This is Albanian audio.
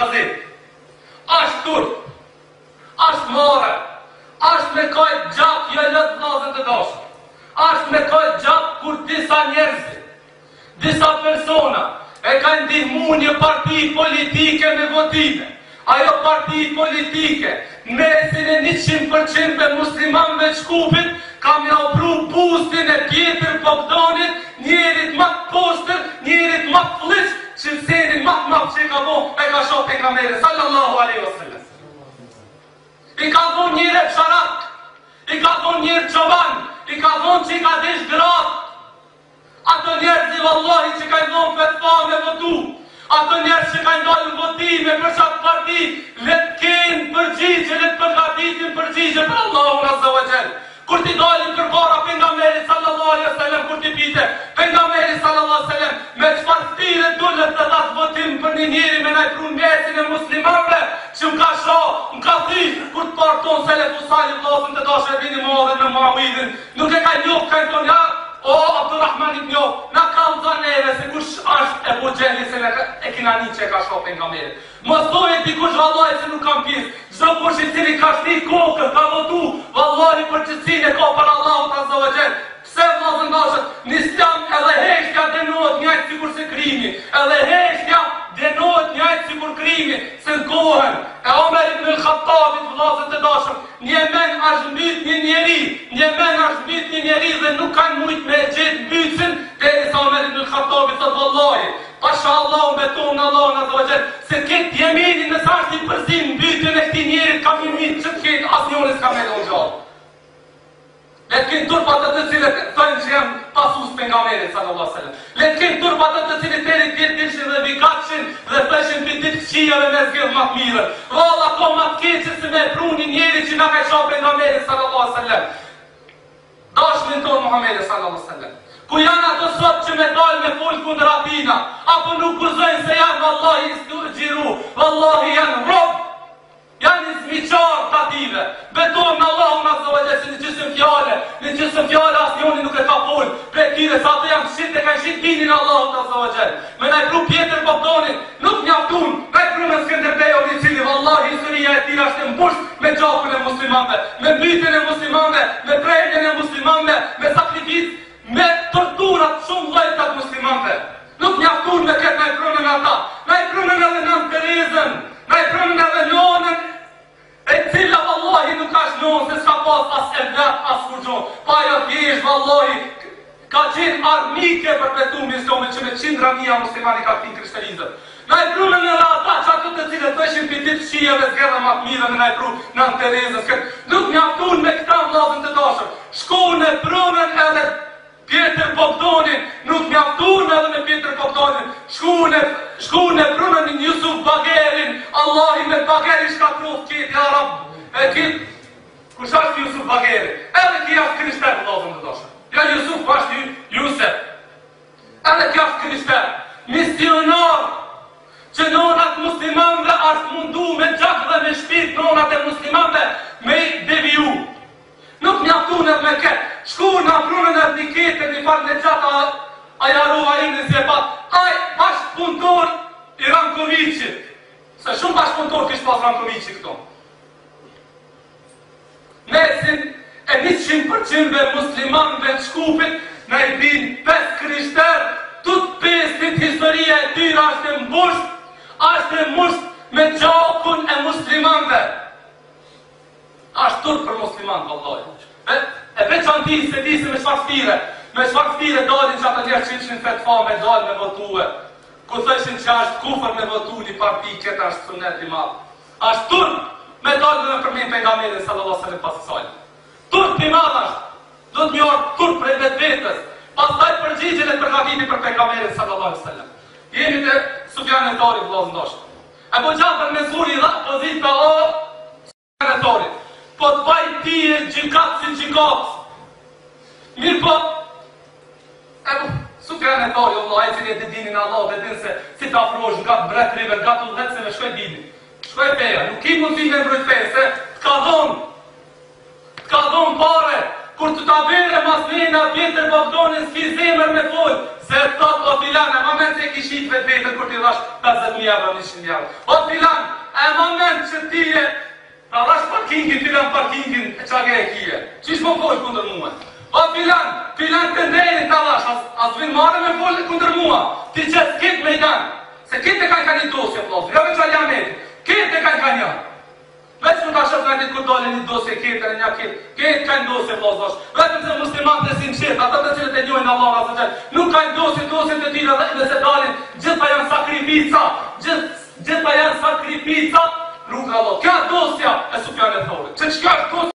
gazet. Ashtë turp, ashtë more, ashtë me kajt gjak jo lët vllazët e dashur. Ashtë me kajt gjak kur disa njerëz, disa persona e kanë ndihmu një parti politike me votime. Ajo parti politike, mesin e 100% me muslimanëve Shkupit, kam ja ofru bustin e Pjetër Bogdanit, njerit ma të postër, njerit ma të fliq, që senin ma të që ka bo, e ka shoh pejgamberi sallallahu alaihi wasallam. I ka thonë njëre psharak, i ka thonë njërë çoban, i ka thonë që i ka desh gratë. Ato njerëzi vallahi që ka i thonë fetva me votu, ato njerëz që ka ndalë votime për qatë parti, le të kenë përgjigje, le të përgatitin përgjigje për Allahun azza wa jall. Kur ti dalin përpara pejgamberit sallallahu alaihi wasallam, kur ti pite pejgamberi sallallahu alaihi wasallam, me çfarë stile duhet të dash votim për një njeri me najpru mesin e muslimanëve, që m'ka shoh, m'ka thirr kur të parton selefu salih vllazën të dashur e bini Muadhin me Muawidhin, nuk e ka njoh ka thonë ja, o Abdurrahman ibn Auf, na ka udhëneve se kush është Ebu Xhehli se e kina një që e ka shoh pejgamberin. Mos thojë dikush vallahi se nuk kam pjesë. Çdo kush i cili ka shtit kokën, ka votu, vallahi për çësinë e ka për Allahut azza wa jall. Pse vllazën dashur, në Islam edhe heshtja dënohet njëjtë sikur se krimi, edhe heshtja dënohet njëjtë sikur krimi, se në kohën e Omer ibn al-Khattabit vllazët e dashur, një men është mbyt një njeri dhe nuk kanë mujt me gjetë mbytsin, derisa Omer ibn al-Khattabit thot vallahi, pasha Allahu beton në Allahun azza wa jall, se këtë jemini në është i përzim mbytjen e këtij njerit ka mimit që të ketë asnjëri s'ka me gjallë. Le të kenë turpat të cilët thënë që janë pasus pejgamberit sallallahu alaihi wasallam. Le të kenë turpat të cilët deri ditëshin dhe vikatëshin dhe thëshin për ditë këqijave me zgjedh më të mirë. Valla ko më të keqe se me pruni njeri që na ka shoh pejgamberit sallallahu alaihi wasallam. Dashnin ton Muhamedi sallallahu alaihi wasallam. Ku janë ato sot që me dalë me fol kundër atina, apo nuk guzojnë se janë vallahi xhiru, vallahi janë rob. Janë zmiqarë të ative, betonë në Allahun azza wa jall se në qësën fjale asnjoni nuk e ka folë, pre tire sa të janë shqit e ka shqit dinin Allahun azza wa jall. Me najpru Pjetër Bogdanit, nuk mjaftun, najpru me Skënderbeu i cili vallahi historia e tira është mbusht me gjakun e muslimanëve, me mbytjen e muslimanëve, me prerjen e muslimanëve, me sakrificë, me torturat shumë llojta të muslimanëve. Nuk mjaftun me këtë najprunën ata, najprunën edhe Nën Terezën, najprunën edhe nonën, e cila vallahi nuk ka shnonë se s'ka pas as evlat, as kurgjon. Pa jo thjesht vallahi ka qenë armike për betumin Islamit që me qindra mija muslimani ka këtin krishtalizëm. Najprunën edhe ata që ato të cilët thëshin për ditë shijeve zgjedha më të mira me najpru Nën Terezës. Nuk mjaftun me këta vllazën të dashur. Shkon e prunën edhe Pjetër Bogdanin, nuk mjaftun edhe me Pjetër Bogdanin, shkun e prunën një Jusuf Bagerin, Allahi me Bageri shka prof qëtë, ja Rab, e kitë, kush ashtë Jusuf Bageri, edhe ki ashtë krishter, vllazën të dashur, ja Jusuf ashtë Jusef, edhe ki ashtë krishter, misionar, që nonat muslimanve ashtë mundu me gjak dhe me shpirt nonat e muslimanve me deviju. Nuk mjaftun edhe me këtë, shku në prunën e dikete një farë në gjata ajarova i në zjepat, aj bashkë punëtor i Rankovicit, se shumë bashkë punëtor kishë pas Rankovicit këto. Mesin e 100% dhe muslimanëve të Shkupit, në i bin 5 krishter, tut 5 dit historia e tyra është e mbusht me gjakun e muslimanëve. Ashtë turp për musliman, vallahi. E veçantin se disi me çfarë ftire dalin që ata njerë që ishin fetfa me dalë me votue. Ku thëshin që ashtë kufër me votu një parti, këtë ashtë sunet i madhë. Ashtë turp me dalë dhe me përmin pejgamberin sallallahu alaihi wasallam pas kësaj. Turp i madhë ashtë, do të mjorë turp për e vetës, pastaj përgjigjen e përgatiti për pejgamberin sallallahu alaihi wasallam. Jemi të Sufjan e Thauri vllazën dashur. Abu Jafar Mensuri dha pozita o Sufjan e Thaurit. Po të baj pije gjikatë si gjikatë. Mirë po, Sufjan e Thauri, Allah, e cili e të dinin Allah, dhe din se si të afrosh nga të bret river, nga të udhet se me shkoj dini. Shkoj peja, nuk i mund t'i me mbrojt fejë, se t'ka dhonë pare, kur të ta bere mas mena vjetër Bogdonin s'ki zemër me folë, se thot o filan, e moment se kishit vetë vetën kur t'i dhash 50.000 euro, 100.000 euro. O filan, e moment që ti e ta dhash parkingin, filan parkingin, e qa e kije. Qish po folë kundër muë? O filan të ndrejnë ta dhash, as vinë marë me folë kundër muë. Ti që s'kit me i danë, se kit e kanë një dosje, plosë, jo me që aljametit, kit e kanë një. Veç më ka shëtë nga ditë kur dole një dosje ketër e një ketë ka një dosje vlozosh. Vetëm se muslimat të sinqet, ata të cilët e njojnë Allah asë qëtë, nuk ka një dosje të tira dhe se dalin, gjitha janë sakrifica, gjitha janë sakrifica, rrugë Allah. Kja dosja e Sufjanit Thaurit. Që qëka është dosja?